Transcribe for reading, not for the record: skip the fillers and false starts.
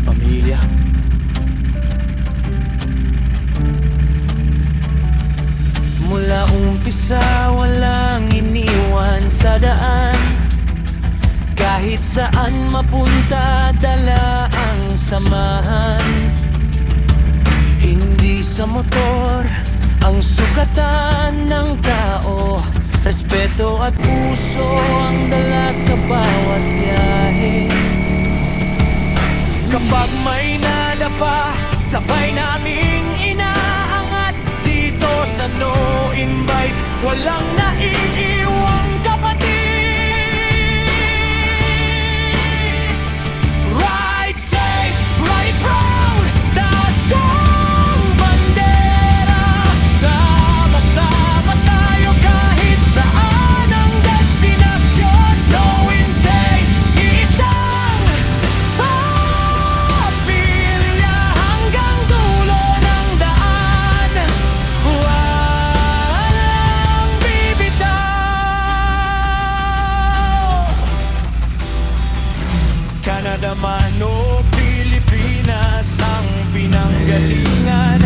pamilya. Mula umpisa walang iniwan sa daan. Kahit saan mapunta dala ang samahan. Hindi sa motor ang sukatan ng tao. Respeto at puso ang dala sa bawat biyahe. Kapag may nadapa, sabay naming inaangat. Dito sa No Invite, walang naiiwang kapatid. Ride safe, ride proud, taas ang bandera. Sama-sama tayo kahit saan ang destinasyon. No intake, isang pamilya hanggang dulo ng daan. Walang bibitaw. Canada man o Pilipinas, ang pinanggalingan